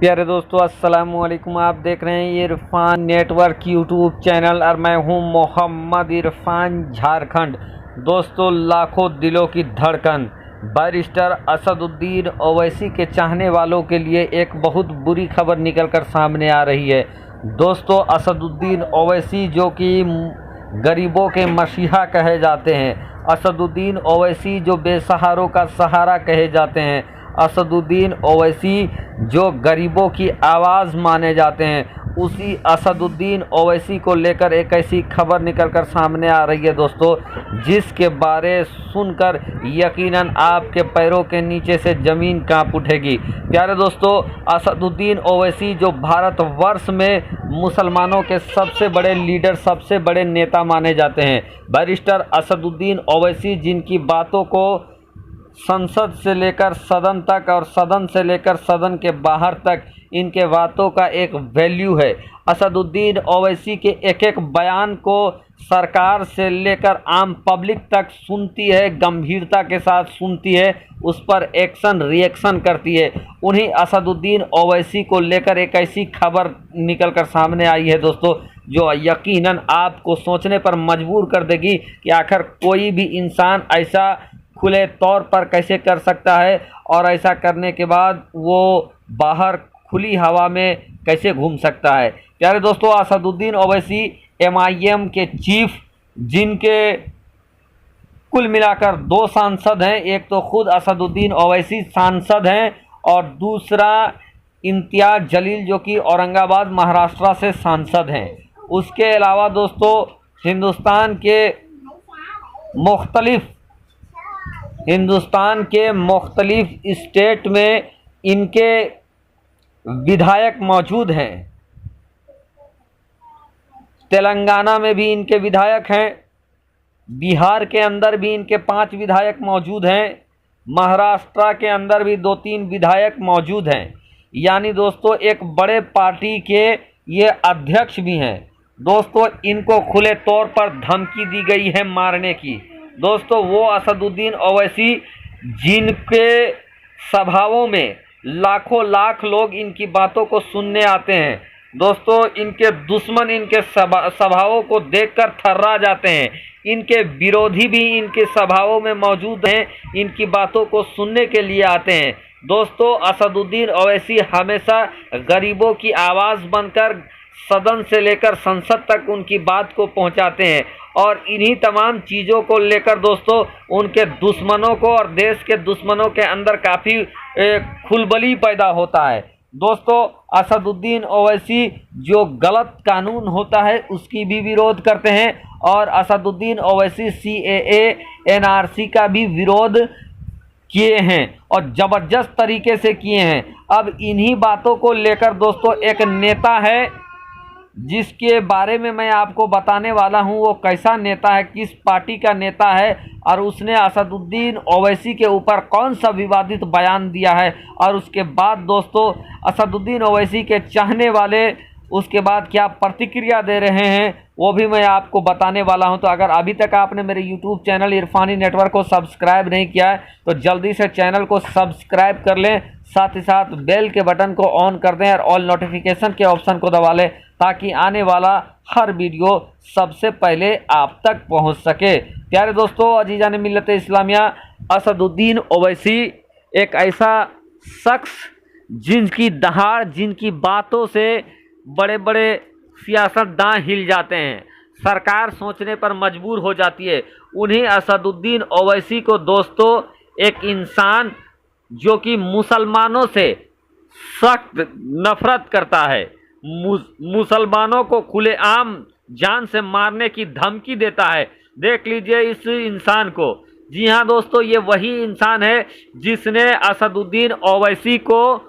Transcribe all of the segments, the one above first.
प्यारे दोस्तों, अस्सलाम वालेकुम। आप देख रहे हैं इरफान नेटवर्क यूट्यूब चैनल और मैं हूं मोहम्मद इरफान, झारखंड। दोस्तों, लाखों दिलों की धड़कन बैरिस्टर असदुद्दीन ओवैसी के चाहने वालों के लिए एक बहुत बुरी खबर निकलकर सामने आ रही है। दोस्तों, असदुद्दीन ओवैसी जो कि गरीबों के मसीहा कहे जाते हैं, असदुद्दीन ओवैसी जो बेसहारों का सहारा कहे जाते हैं, असदुद्दीन ओवैसी जो गरीबों की आवाज़ माने जाते हैं, उसी असदुद्दीन ओवैसी को लेकर एक ऐसी खबर निकलकर सामने आ रही है दोस्तों, जिसके बारे सुनकर यकीनन आपके पैरों के नीचे से ज़मीन कांप उठेगी। प्यारे दोस्तों, असदुद्दीन ओवैसी जो भारतवर्ष में मुसलमानों के सबसे बड़े लीडर, सबसे बड़े नेता माने जाते हैं, बैरिस्टर असदुद्दीन ओवैसी जिनकी बातों को संसद से लेकर सदन तक और सदन से लेकर सदन के बाहर तक इनके बातों का एक वैल्यू है। असदुद्दीन ओवैसी के एक एक बयान को सरकार से लेकर आम पब्लिक तक सुनती है, गंभीरता के साथ सुनती है, उस पर एक्शन रिएक्शन करती है। उन्हीं असदुद्दीन ओवैसी को लेकर एक ऐसी खबर निकलकर सामने आई है दोस्तों, जो यकीनन आपको सोचने पर मजबूर कर देगी कि आखिर कोई भी इंसान ऐसा खुले तौर पर कैसे कर सकता है और ऐसा करने के बाद वो बाहर खुली हवा में कैसे घूम सकता है। प्यारे दोस्तों, असदुद्दीन ओवैसी एमआईएम के चीफ, जिनके कुल मिलाकर 2 सांसद हैं, एक तो खुद असदुद्दीन ओवैसी सांसद हैं और दूसरा इम्तियाज़ जलील जो कि औरंगाबाद महाराष्ट्र से सांसद हैं। उसके अलावा दोस्तों, हिंदुस्तान के मुख्तलिफ स्टेट में इनके विधायक मौजूद हैं। तेलंगाना में भी इनके विधायक हैं, बिहार के अंदर भी इनके 5 विधायक मौजूद हैं, महाराष्ट्र के अंदर भी 2-3 विधायक मौजूद हैं। यानी दोस्तों, एक बड़े पार्टी के ये अध्यक्ष भी हैं। दोस्तों, इनको खुले तौर पर धमकी दी गई है मारने की। दोस्तों, वो असदुद्दीन ओवैसी जिनके सभाओं में लाखों लाख लोग इनकी बातों को सुनने आते हैं, दोस्तों इनके दुश्मन इनके सभाओं को देखकर थर्रा जाते हैं, इनके विरोधी भी इनके सभाओं में मौजूद हैं, इनकी बातों को सुनने के लिए आते हैं। दोस्तों, असदुद्दीन ओवैसी हमेशा गरीबों की आवाज़ बनकर सदन से लेकर संसद तक उनकी बात को पहुंचाते हैं और इन्हीं तमाम चीज़ों को लेकर दोस्तों उनके दुश्मनों को और देश के दुश्मनों के अंदर काफ़ी खुलबली पैदा होता है। दोस्तों, असदुद्दीन ओवैसी जो गलत कानून होता है उसकी भी विरोध करते हैं और असदुद्दीन ओवैसी CAA NRC का भी विरोध किए हैं और ज़बरदस्त तरीके से किए हैं। अब इन्हीं बातों को लेकर दोस्तों एक नेता है जिसके बारे में मैं आपको बताने वाला हूं, वो कैसा नेता है, किस पार्टी का नेता है और उसने असदुद्दीन ओवैसी के ऊपर कौन सा विवादित बयान दिया है और उसके बाद दोस्तों असदुद्दीन ओवैसी के चाहने वाले उसके बाद क्या प्रतिक्रिया दे रहे हैं, वो भी मैं आपको बताने वाला हूं। तो अगर अभी तक आपने मेरे YouTube चैनल इरफानी नेटवर्क को सब्सक्राइब नहीं किया है तो जल्दी से चैनल को सब्सक्राइब कर लें, साथ ही साथ बेल के बटन को ऑन कर दें और ऑल नोटिफिकेशन के ऑप्शन को दबा लें ताकि आने वाला हर वीडियो सबसे पहले आप तक पहुंच सके। प्यारे दोस्तों, अजीज़ान मिल्लत इस्लामिया, असदुद्दीन ओवैसी एक ऐसा शख्स जिनकी दहाड़, जिनकी बातों से बड़े बड़े सियासतदान हिल जाते हैं, सरकार सोचने पर मजबूर हो जाती है। उन्हीं असदुद्दीन ओवैसी को दोस्तों एक इंसान जो कि मुसलमानों से सख्त नफरत करता है, मुसलमानों को खुलेआम जान से मारने की धमकी देता है। देख लीजिए इस इंसान को। जी हाँ दोस्तों, ये वही इंसान है जिसने असदुद्दीन ओवैसी को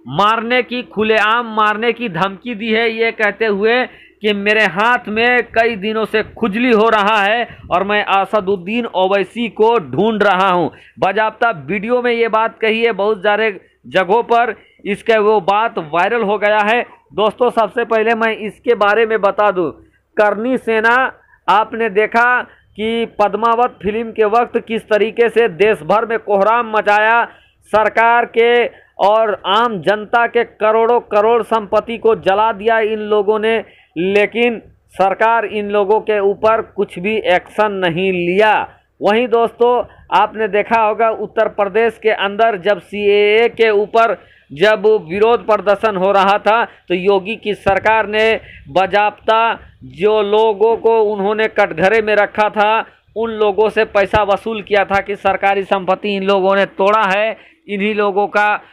मारने की, खुलेआम मारने की धमकी दी है, ये कहते हुए कि मेरे हाथ में कई दिनों से खुजली हो रहा है और मैं असदुद्दीन ओवैसी को ढूंढ रहा हूं। बाकायदा वीडियो में ये बात कही है, बहुत सारे जगहों पर इसका वो बात वायरल हो गया है। दोस्तों, सबसे पहले मैं इसके बारे में बता दूं, करनी सेना आपने देखा कि पद्मावत फिल्म के वक्त किस तरीके से देश भर में कोहराम मचाया, सरकार के और आम जनता के करोड़ों करोड़ संपत्ति को जला दिया इन लोगों ने, लेकिन सरकार इन लोगों के ऊपर कुछ भी एक्शन नहीं लिया। वहीं दोस्तों आपने देखा होगा उत्तर प्रदेश के अंदर जब सीएए के ऊपर जब विरोध प्रदर्शन हो रहा था तो योगी की सरकार ने बाजाप्ता जो लोगों को उन्होंने कटघरे में रखा था उन लोगों से पैसा वसूल किया था कि सरकारी संपत्ति इन लोगों ने तोड़ा है, इन्हीं लोगों का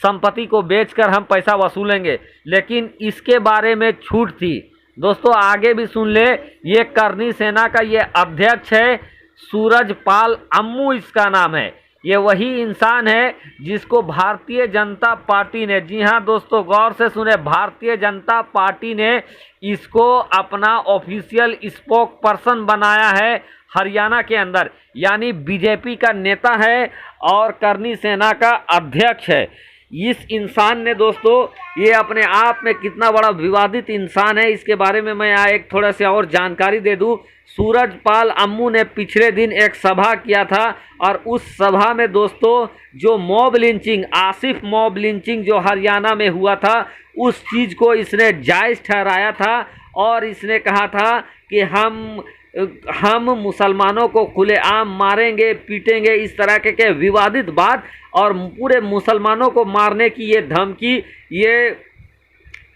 संपत्ति को बेचकर हम पैसा वसूलेंगे। लेकिन इसके बारे में छूट थी। दोस्तों आगे भी सुन ले, ये करनी सेना का ये अध्यक्ष है सूरजपाल अम्मू इसका नाम है। ये वही इंसान है जिसको भारतीय जनता पार्टी ने, जी हाँ दोस्तों गौर से सुने, भारतीय जनता पार्टी ने इसको अपना ऑफिशियल स्पोक पर्सन बनाया है हरियाणा के अंदर, यानी बीजेपी का नेता है और करनी सेना का अध्यक्ष है। इस इंसान ने दोस्तों ये अपने आप में कितना बड़ा विवादित इंसान है, इसके बारे में मैं यहाँ एक थोड़ा सा और जानकारी दे दूं। सूरजपाल अम्मू ने पिछले दिन एक सभा किया था और उस सभा में दोस्तों जो mob lynching, Asif mob lynching जो हरियाणा में हुआ था, उस चीज़ को इसने जायज़ ठहराया था और इसने कहा था कि हम मुसलमानों को खुलेआम मारेंगे, पीटेंगे, इस तरह के विवादित बात और पूरे मुसलमानों को मारने की ये धमकी, ये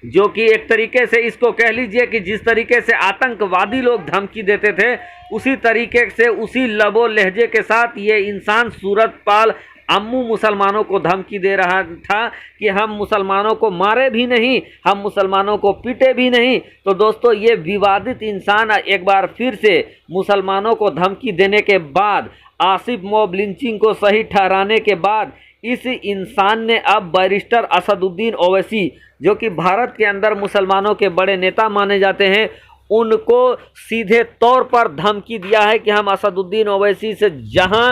जो कि एक तरीके से इसको कह लीजिए कि जिस तरीके से आतंकवादी लोग धमकी देते थे उसी तरीके से, उसी लबो लहजे के साथ ये इंसान सूरजपाल अम्मू मुसलमानों को धमकी दे रहा था कि हम मुसलमानों को मारे भी नहीं, हम मुसलमानों को पीटे भी नहीं। तो दोस्तों ये विवादित इंसान एक बार फिर से मुसलमानों को धमकी देने के बाद, आसिफ मॉब लिंचिंग को सही ठहराने के बाद, इस इंसान ने अब बैरिस्टर असदुद्दीन ओवैसी जो कि भारत के अंदर मुसलमानों के बड़े नेता माने जाते हैं, उनको सीधे तौर पर धमकी दिया है कि हम असदुद्दीन ओवैसी से जहां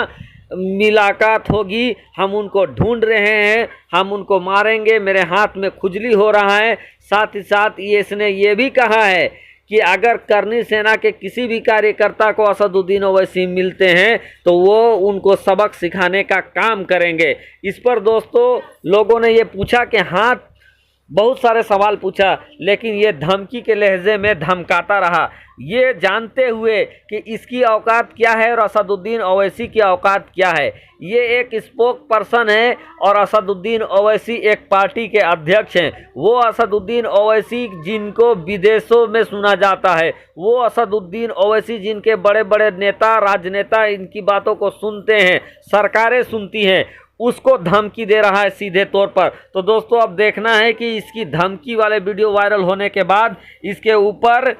मुलाकात होगी हम उनको ढूंढ रहे हैं, हम उनको मारेंगे, मेरे हाथ में खुजली हो रहा है। साथ ही साथ इसने ये भी कहा है कि अगर करनी सेना के किसी भी कार्यकर्ता को असदुद्दीन ओवैसी मिलते हैं तो वो उनको सबक सिखाने का काम करेंगे। इस पर दोस्तों लोगों ने ये पूछा कि हाँ, बहुत सारे सवाल पूछा, लेकिन ये धमकी के लहजे में धमकाता रहा, ये जानते हुए कि इसकी औकात क्या है और असदुद्दीन ओवैसी की औकात क्या है। ये एक स्पोक पर्सन है और असदुद्दीन ओवैसी एक पार्टी के अध्यक्ष हैं। वो असदुद्दीन ओवैसी जिनको विदेशों में सुना जाता है, वो असदुद्दीन ओवैसी जिनके बड़े बड़े नेता, राजनेता इनकी बातों को सुनते हैं, सरकारें सुनती हैं, उसको धमकी दे रहा है सीधे तौर पर। तो दोस्तों अब देखना है कि इसकी धमकी वाले वीडियो वायरल होने के बाद इसके ऊपर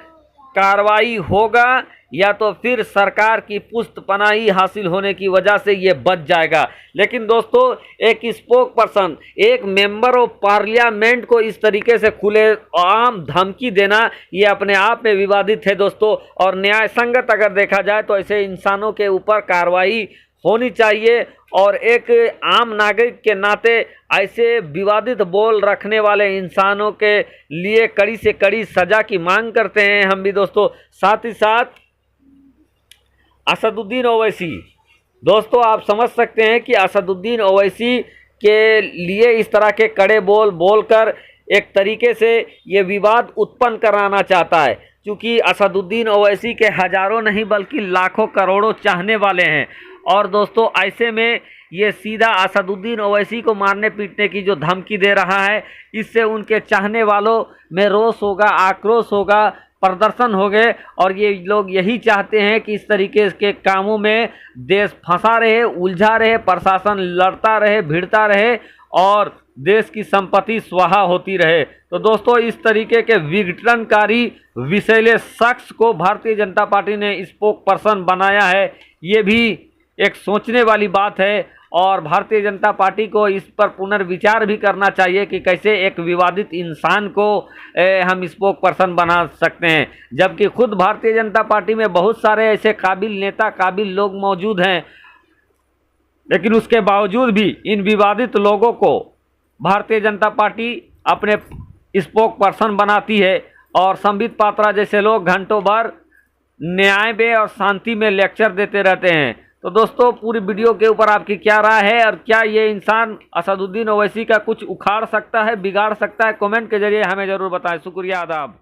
कार्रवाई होगा या तो फिर सरकार की पुष्टपनाही हासिल होने की वजह से ये बच जाएगा। लेकिन दोस्तों एक स्पोक पर्सन, एक मेंबर ऑफ पार्लियामेंट को इस तरीके से खुले आम धमकी देना ये अपने आप में विवादित है दोस्तों, और न्याय संगत अगर देखा जाए तो ऐसे इंसानों के ऊपर कार्रवाई होनी चाहिए। और एक आम नागरिक के नाते ऐसे विवादित बोल रखने वाले इंसानों के लिए कड़ी से कड़ी सजा की मांग करते हैं हम भी दोस्तों। साथ ही साथ असदुद्दीन ओवैसी, दोस्तों आप समझ सकते हैं कि असदुद्दीन ओवैसी के लिए इस तरह के कड़े बोल बोलकर एक तरीके से ये विवाद उत्पन्न कराना चाहता है, क्योंकि असदुद्दीन ओवैसी के हजारों नहीं बल्कि लाखों करोड़ों चाहने वाले हैं। और दोस्तों ऐसे में ये सीधा असदुद्दीन ओवैसी को मारने पीटने की जो धमकी दे रहा है, इससे उनके चाहने वालों में रोष होगा, आक्रोश होगा, प्रदर्शन हो गए और ये लोग यही चाहते हैं कि इस तरीके के कामों में देश फंसा रहे, उलझा रहे, प्रशासन लड़ता रहे, भिड़ता रहे और देश की संपत्ति स्वाहा होती रहे। तो दोस्तों इस तरीके के विघटनकारी विषैले शख्स को भारतीय जनता पार्टी ने स्पोक पर्सन बनाया है, ये भी एक सोचने वाली बात है और भारतीय जनता पार्टी को इस पर पुनर्विचार भी करना चाहिए कि कैसे एक विवादित इंसान को हम स्पोक पर्सन बना सकते हैं, जबकि खुद भारतीय जनता पार्टी में बहुत सारे ऐसे काबिल नेता, काबिल लोग मौजूद हैं, लेकिन उसके बावजूद भी इन विवादित लोगों को भारतीय जनता पार्टी अपने स्पोक पर्सन बनाती है और संबित पात्रा जैसे लोग घंटों भर न्याय में और शांति में लेक्चर देते रहते हैं। तो दोस्तों पूरी वीडियो के ऊपर आपकी क्या राय है और क्या ये इंसान असदुद्दीन ओवैसी का कुछ उखाड़ सकता है, बिगाड़ सकता है? कमेंट के जरिए हमें ज़रूर बताएं। शुक्रिया, आदाब।